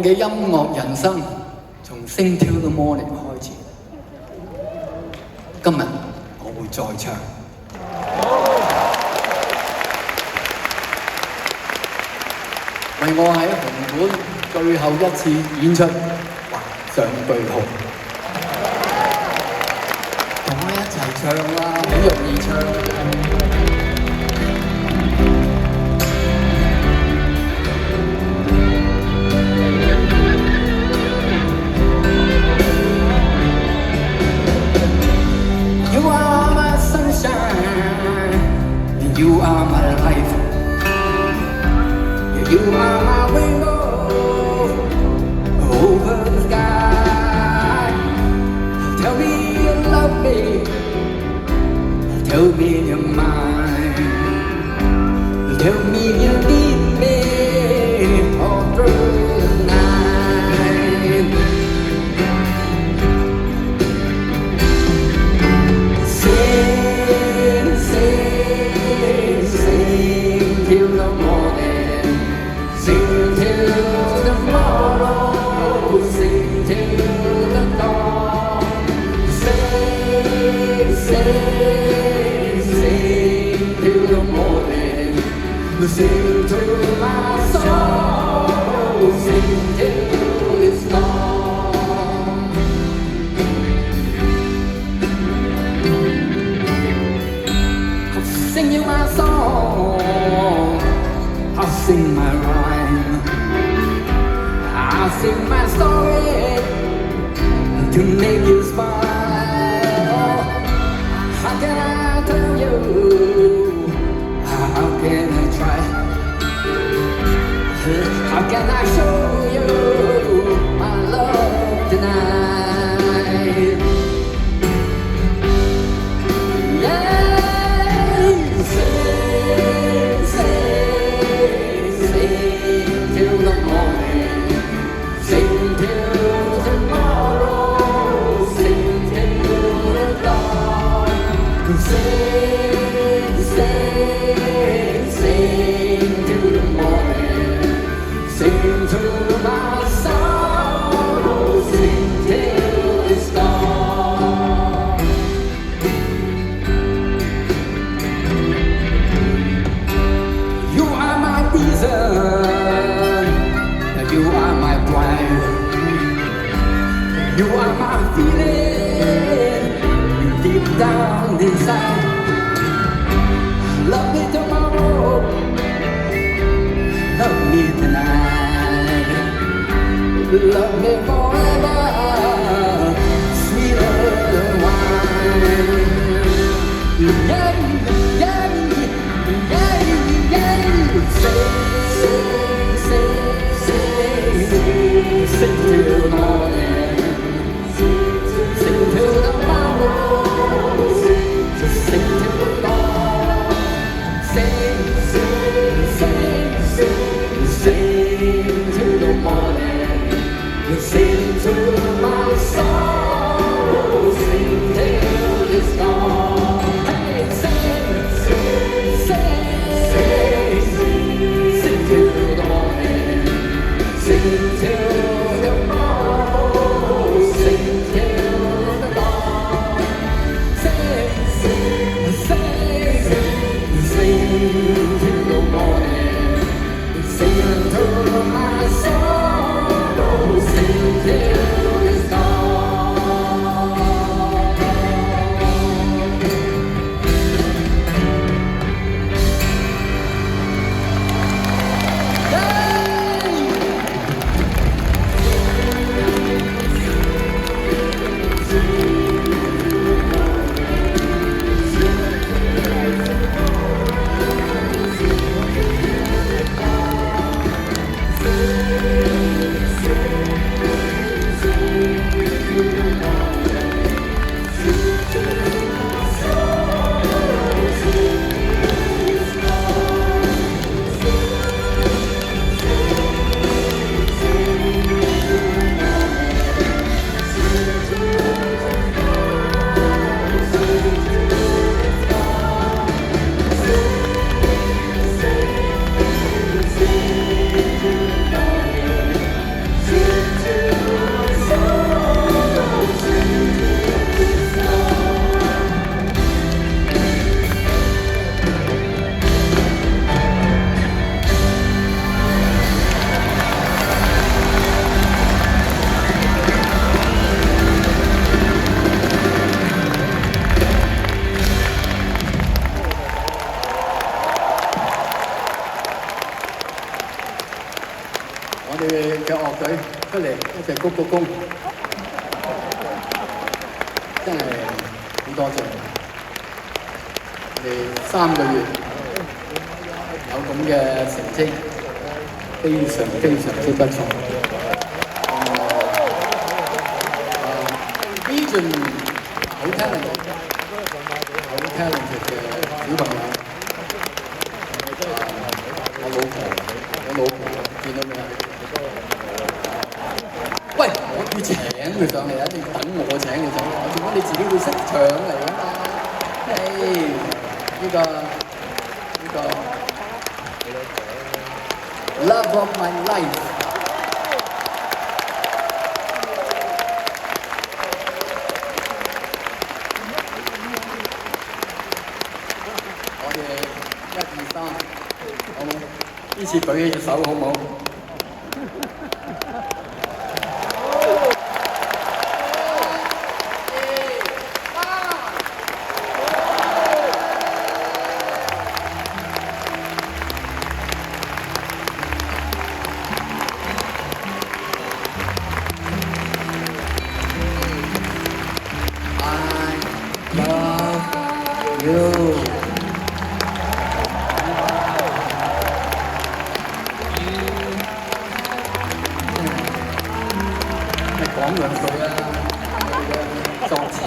嘅音樂人生從 Sing Till the Morning 開始，今日我會再唱。為我喺紅館最後一次演出畫上句號，同我一齊唱啦，好容易唱。You are my sunshine, you are my life, you are my window over the sky. Tell me you love me, tell me you're mine, tell me you need me all through the night. Sing, sing, sing till the morning, sing till tomorrow, sing till the dawn. Sing, sing, sing till the morning, sing to my soul, sing till it's gone. I'll sing you my song, I'll sing my rhyme, I'll sing my story to make you smile. How can I tell you? How can I try? How can I show you my love tonight? Yeah, sing, sing, sing till the morning, sing till tomorrow, sing till the dawn. Sing, sing, sing till the morning, sing to my soul, sing till it's gone. You are my reason, you are my pride, you are my feeling deep down inside. Love me tomorrow, love me tonight, love me forever, sweeter than wine. Yeah, yeah, yeah, yeah. Sing, sing, sing, sing till the morning, sing till tomorrow, sing till the dawn. Sing, sing, sing, sing, sing till the morning, sing to my soul, sing till it's gone. Hey, sing, sing, sing, sing, sing till the morning, sing till tomorrow, sing till the dawn. Sing, sing, sing, sing till the morning, sing to my soul, sing till it's gone. Yay! 樂隊出嚟一齊鞠個躬，真係好多謝你哋3個月有咁嘅成績，非常之不錯。Vision 好 talented 嘅小朋友，我老婆見到未啊？喂，我要請佢上嚟啊！一定等我請佢上嚟，點解你自己會識唱嚟㗎嘛？呢個 Love of my life。我哋1、2、3，好冇？呢次舉起隻手好冇？講兩句啦，我哋嘅作詞